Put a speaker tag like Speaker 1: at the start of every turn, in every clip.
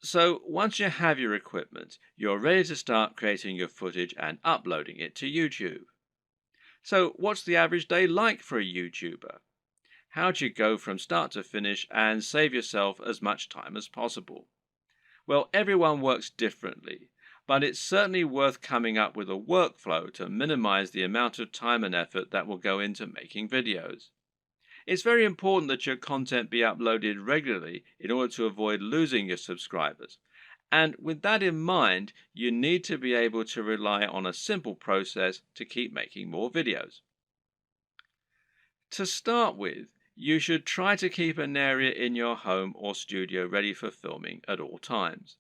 Speaker 1: So once you have your equipment, you're ready to start creating your footage and uploading it to YouTube. So what's the average day like for a YouTuber? How do you go from start to finish and save yourself as much time as possible? Well, everyone works differently, but it's certainly worth coming up with a workflow to minimize the amount of time and effort that will go into making videos. It's very important that your content be uploaded regularly in order to avoid losing your subscribers. And with that in mind, you need to be able to rely on a simple process to keep making more videos. To start with, you should try to keep an area in your home or studio ready for filming at all times.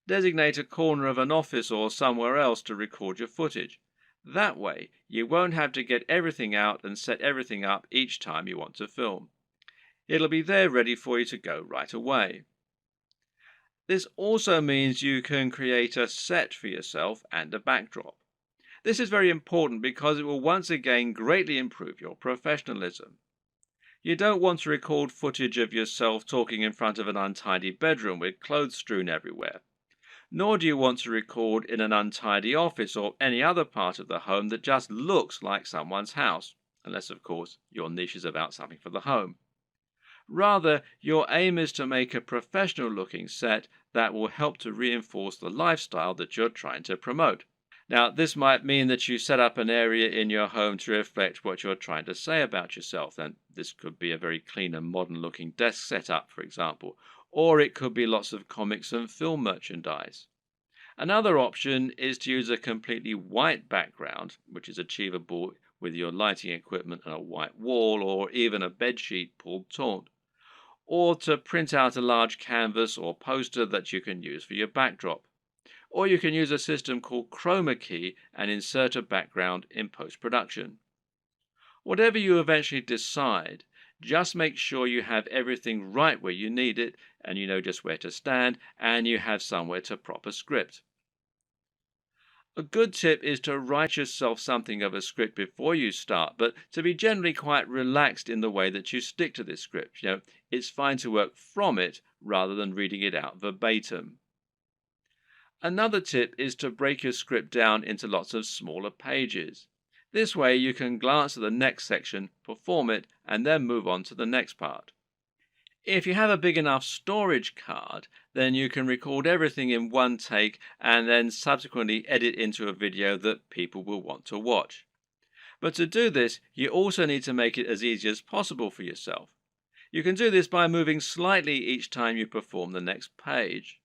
Speaker 1: Designate a corner of an office or somewhere else to record your footage. That way, you won't have to get everything out and set everything up each time you want to film. It'll be there ready for you to go right away. This also means you can create a set for yourself and a backdrop. This is very important because it will once again greatly improve your professionalism. You don't want to record footage of yourself talking in front of an untidy bedroom with clothes strewn everywhere. Nor do you want to record in an untidy office or any other part of the home that just looks like someone's house, unless, of course, your niche is about something for the home. Rather, your aim is to make a professional looking set that will help to reinforce the lifestyle that you're trying to promote. Now, this might mean that you set up an area in your home to reflect what you're trying to say about yourself, and this could be a very clean and modern looking desk setup, for example, or it could be lots of comics and film merchandise. Another option is to use a completely white background, which is achievable with your lighting equipment and a white wall or even a bedsheet pulled taut, or to print out a large canvas or poster that you can use for your backdrop. Or you can use a system called chroma key and insert a background in post-production. Whatever you eventually decide, just make sure you have everything right where you need it, and you know just where to stand, and you have somewhere to prop a script. A good tip is to write yourself something of a script before you start, but to be generally quite relaxed in the way that you stick to this script. It's fine to work from it rather than reading it out verbatim. Another tip is to break your script down into lots of smaller pages. This way you can glance at the next section, perform it, and then move on to the next part. If you have a big enough storage card, then you can record everything in one take and then subsequently edit into a video that people will want to watch. But to do this, you also need to make it as easy as possible for yourself. You can do this by moving slightly each time you perform the next page.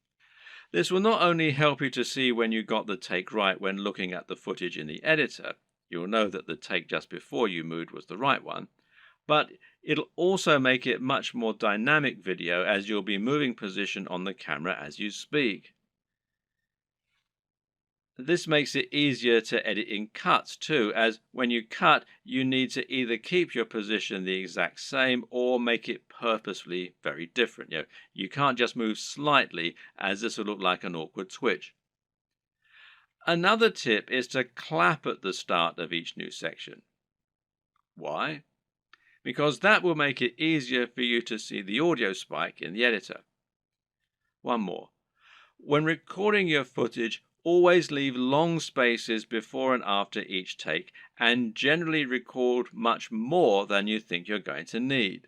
Speaker 1: This will not only help you to see when you got the take right when looking at the footage in the editor, you'll know that the take just before you moved was the right one, but it'll also make it much more dynamic video as you'll be moving position on the camera as you speak. This makes it easier to edit in cuts too, as when you cut, you need to either keep your position the exact same or make it purposefully very different. You can't just move slightly, as this will look like an awkward twitch. Another tip is to clap at the start of each new section. Why? Because that will make it easier for you to see the audio spike in the editor. One more. When recording your footage, always leave long spaces before and after each take, and generally record much more than you think you're going to need.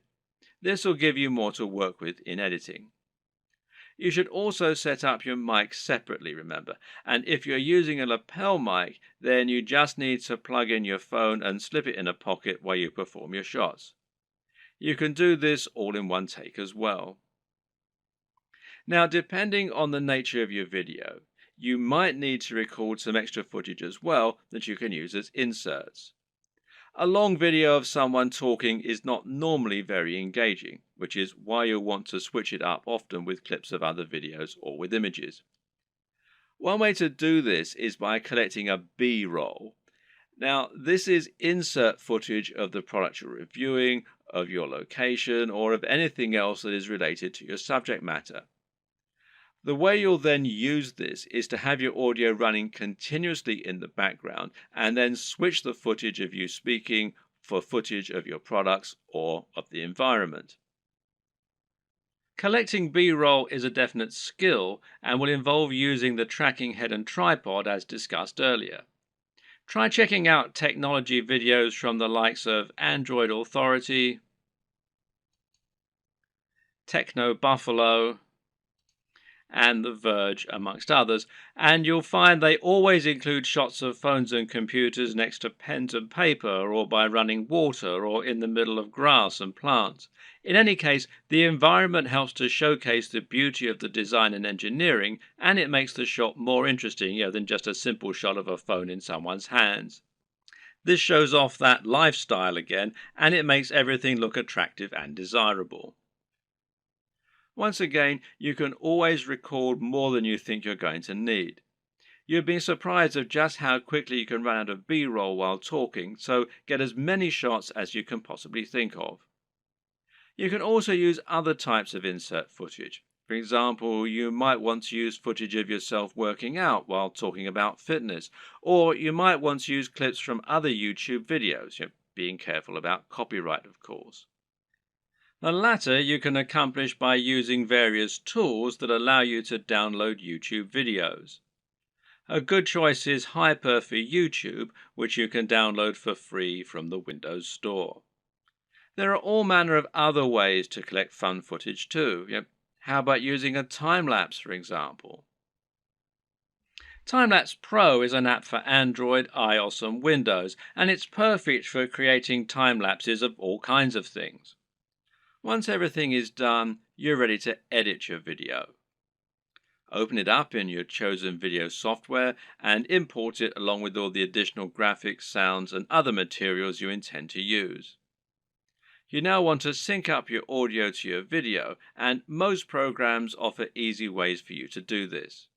Speaker 1: This will give you more to work with in editing. You should also set up your mic separately, remember, and if you're using a lapel mic, then you just need to plug in your phone and slip it in a pocket while you perform your shots. You can do this all in one take as well. Now, depending on the nature of your video, you might need to record some extra footage as well that you can use as inserts. A long video of someone talking is not normally very engaging, which is why you'll want to switch it up often with clips of other videos or with images. One way to do this is by collecting a B-roll. Now, this is insert footage of the product you're reviewing, of your location, or of anything else that is related to your subject matter. The way you'll then use this is to have your audio running continuously in the background and then switch the footage of you speaking for footage of your products or of the environment. Collecting B-roll is a definite skill and will involve using the tracking head and tripod as discussed earlier. Try checking out technology videos from the likes of Android Authority, Techno Buffalo, and The Verge, amongst others, and you'll find they always include shots of phones and computers next to pens and paper, or by running water, or in the middle of grass and plants. In any case, the environment helps to showcase the beauty of the design and engineering, and it makes the shot more interesting, than just a simple shot of a phone in someone's hands. This shows off that lifestyle again, and it makes everything look attractive and desirable. Once again, you can always record more than you think you're going to need. You've been surprised of just how quickly you can run out of B-roll while talking, so get as many shots as you can possibly think of. You can also use other types of insert footage. For example, you might want to use footage of yourself working out while talking about fitness, or you might want to use clips from other YouTube videos, being careful about copyright, of course. The latter you can accomplish by using various tools that allow you to download YouTube videos. A good choice is Hyper for YouTube, which you can download for free from the Windows Store. There are all manner of other ways to collect fun footage too. How about using a time-lapse, for example? Timelapse Pro is an app for Android, iOS and Windows, and it's perfect for creating time lapses of all kinds of things. Once everything is done, you're ready to edit your video. Open it up in your chosen video software and import it along with all the additional graphics, sounds, and other materials you intend to use. You now want to sync up your audio to your video, and most programs offer easy ways for you to do this.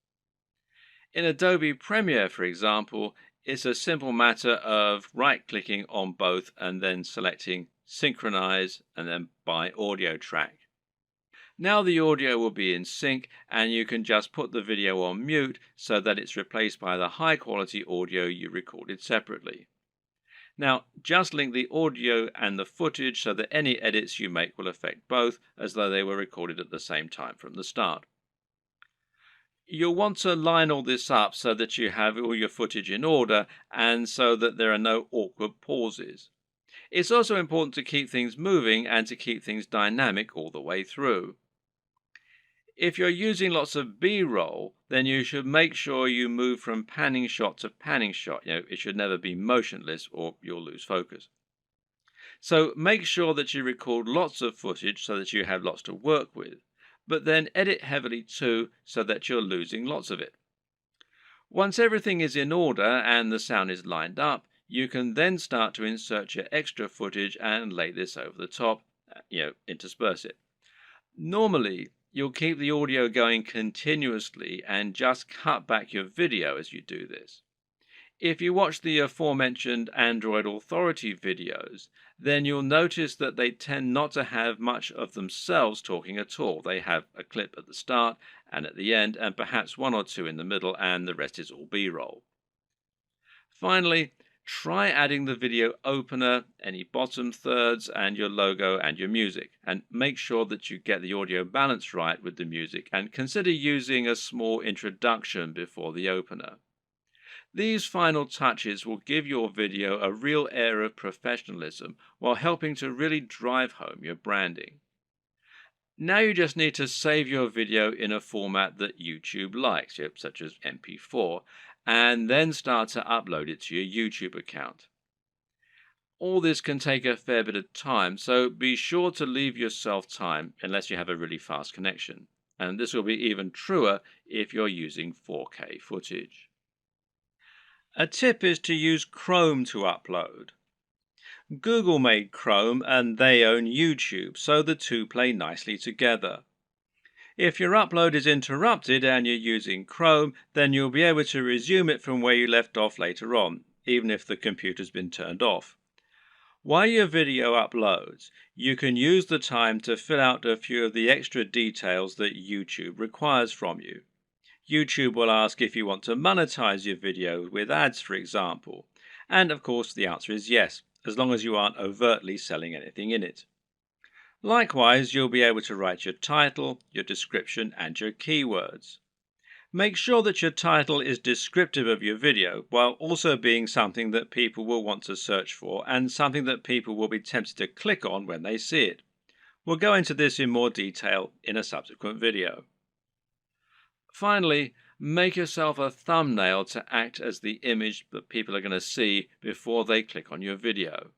Speaker 1: In Adobe Premiere, for example, it's a simple matter of right-clicking on both and then selecting Synchronize and then by audio track. Now the audio will be in sync, and you can just put the video on mute so that it's replaced by the high-quality audio you recorded separately. Now, just link the audio and the footage so that any edits you make will affect both, as though they were recorded at the same time from the start. You'll want to line all this up so that you have all your footage in order and so that there are no awkward pauses. It's also important to keep things moving and to keep things dynamic all the way through. If you're using lots of B-roll, then you should make sure you move from panning shot to panning shot. It should never be motionless or you'll lose focus. So make sure that you record lots of footage so that you have lots to work with, but then edit heavily too so that you're losing lots of it. Once everything is in order and the sound is lined up, you can then start to insert your extra footage and lay this over the top, intersperse it. Normally, you'll keep the audio going continuously and just cut back your video as you do this. If you watch the aforementioned Android Authority videos, then you'll notice that they tend not to have much of themselves talking at all. They have a clip at the start and at the end, and perhaps one or two in the middle, and the rest is all B-roll. Finally, try adding the video opener, any bottom thirds, and your logo and your music, and make sure that you get the audio balance right with the music, and consider using a small introduction before the opener. These final touches will give your video a real air of professionalism while helping to really drive home your branding. Now you just need to save your video in a format that YouTube likes, such as MP4, and then start to upload it to your YouTube account. All this can take a fair bit of time, so be sure to leave yourself time unless you have a really fast connection. And this will be even truer if you're using 4K footage. A tip is to use Chrome to upload. Google made Chrome and they own YouTube, so the two play nicely together. If your upload is interrupted and you're using Chrome, then you'll be able to resume it from where you left off later on, even if the computer's been turned off. While your video uploads, you can use the time to fill out a few of the extra details that YouTube requires from you. YouTube will ask if you want to monetize your video with ads, for example. And of course the answer is yes, as long as you aren't overtly selling anything in it. Likewise, you'll be able to write your title, your description, and your keywords. Make sure that your title is descriptive of your video while also being something that people will want to search for and something that people will be tempted to click on when they see it. We'll go into this in more detail in a subsequent video. Finally, make yourself a thumbnail to act as the image that people are going to see before they click on your video.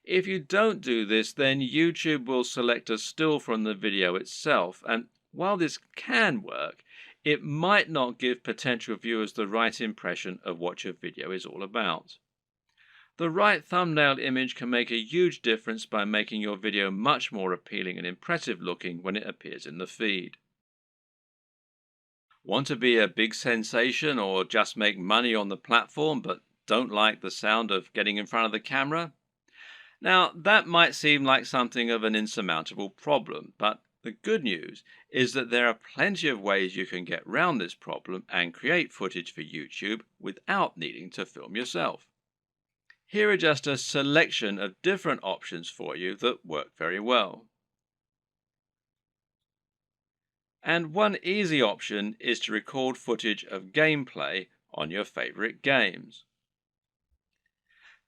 Speaker 1: If you don't do this, then YouTube will select a still from the video itself, and while this can work, it might not give potential viewers the right impression of what your video is all about. The right thumbnail image can make a huge difference by making your video much more appealing and impressive looking when it appears in the feed. Want to be a big sensation or just make money on the platform but don't like the sound of getting in front of the camera? Now, that might seem like something of an insurmountable problem, but the good news is that there are plenty of ways you can get round this problem and create footage for YouTube without needing to film yourself. Here are just a selection of different options for you that work very well. And one easy option is to record footage of gameplay on your favorite games.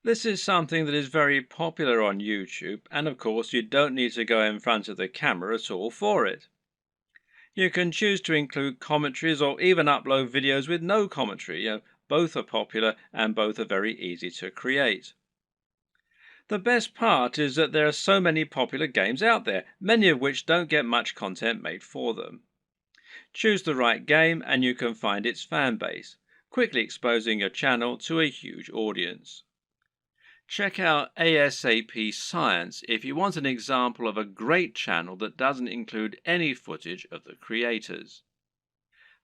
Speaker 1: This is something that is very popular on YouTube, and of course you don't need to go in front of the camera at all for it. You can choose to include commentaries or even upload videos with no commentary. Both are popular and both are very easy to create. The best part is that there are so many popular games out there, many of which don't get much content made for them. Choose the right game and you can find its fan base, quickly exposing your channel to a huge audience. Check out ASAP Science if you want an example of a great channel that doesn't include any footage of the creators.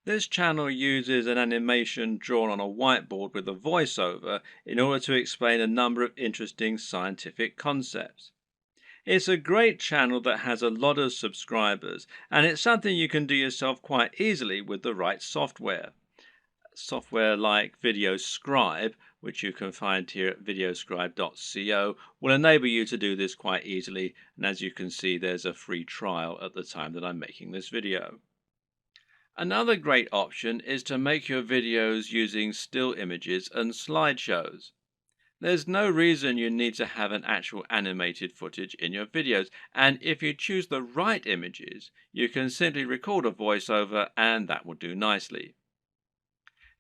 Speaker 1: This channel uses an animation drawn on a whiteboard with a voiceover in order to explain a number of interesting scientific concepts. It's a great channel that has a lot of subscribers, and it's something you can do yourself quite easily with the right software. Software like VideoScribe, which you can find here at videoscribe.co, will enable you to do this quite easily, and as you can see there's a free trial at the time that I'm making this video. Another great option is to make your videos using still images and slideshows. There's no reason you need to have an actual animated footage in your videos, and if you choose the right images, you can simply record a voiceover and that will do nicely.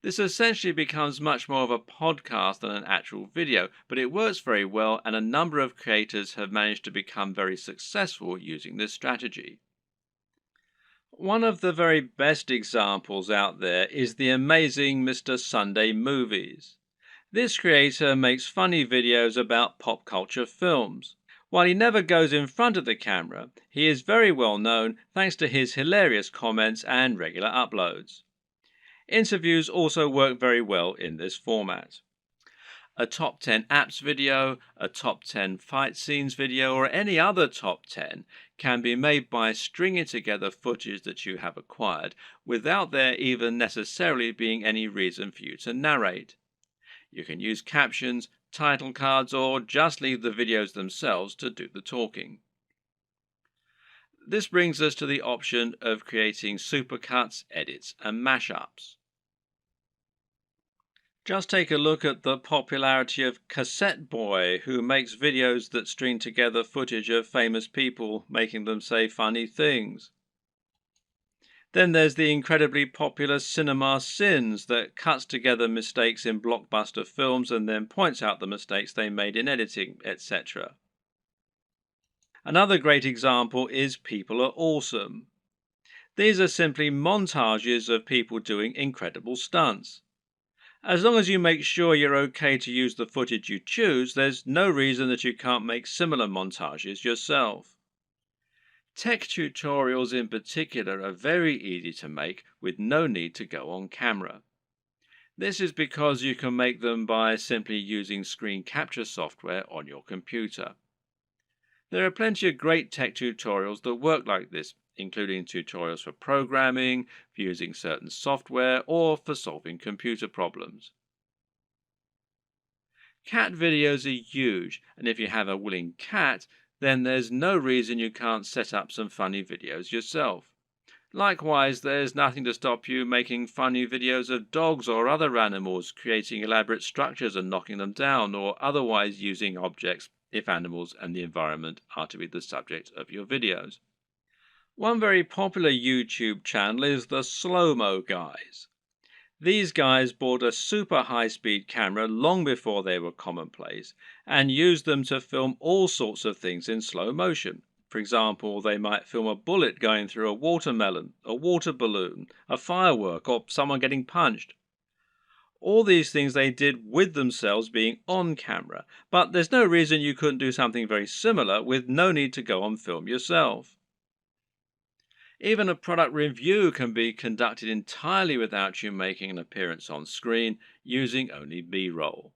Speaker 1: This essentially becomes much more of a podcast than an actual video, but it works very well and a number of creators have managed to become very successful using this strategy. One of the very best examples out there is the amazing Mr. Sunday Movies. This creator makes funny videos about pop culture films. While he never goes in front of the camera, he is very well known thanks to his hilarious comments and regular uploads. Interviews also work very well in this format. A top 10 apps video, a top 10 fight scenes video, or any other top 10 can be made by stringing together footage that you have acquired without there even necessarily being any reason for you to narrate. You can use captions, title cards, or just leave the videos themselves to do the talking. This brings us to the option of creating supercuts, edits, and mashups. Just take a look at the popularity of Cassette Boy, who makes videos that string together footage of famous people making them say funny things. Then there's the incredibly popular Cinema Sins that cuts together mistakes in blockbuster films and then points out the mistakes they made in editing, etc. Another great example is People Are Awesome. These are simply montages of people doing incredible stunts. As long as you make sure you're okay to use the footage you choose, there's no reason that you can't make similar montages yourself. Tech tutorials in particular are very easy to make with no need to go on camera. This is because you can make them by simply using screen capture software on your computer. There are plenty of great tech tutorials that work like this, including tutorials for programming, for using certain software, or for solving computer problems. Cat videos are huge, and if you have a willing cat, then there's no reason you can't set up some funny videos yourself. Likewise, there's nothing to stop you making funny videos of dogs or other animals creating elaborate structures and knocking them down, or otherwise using objects if animals and the environment are to be the subject of your videos. One very popular YouTube channel is the Slow-Mo Guys. These guys bought a super high-speed camera long before they were commonplace and used them to film all sorts of things in slow motion. For example, they might film a bullet going through a watermelon, a water balloon, a firework, or someone getting punched. All these things they did with themselves being on camera, but there's no reason you couldn't do something very similar with no need to go on film yourself. Even a product review can be conducted entirely without you making an appearance on screen, using only B-roll.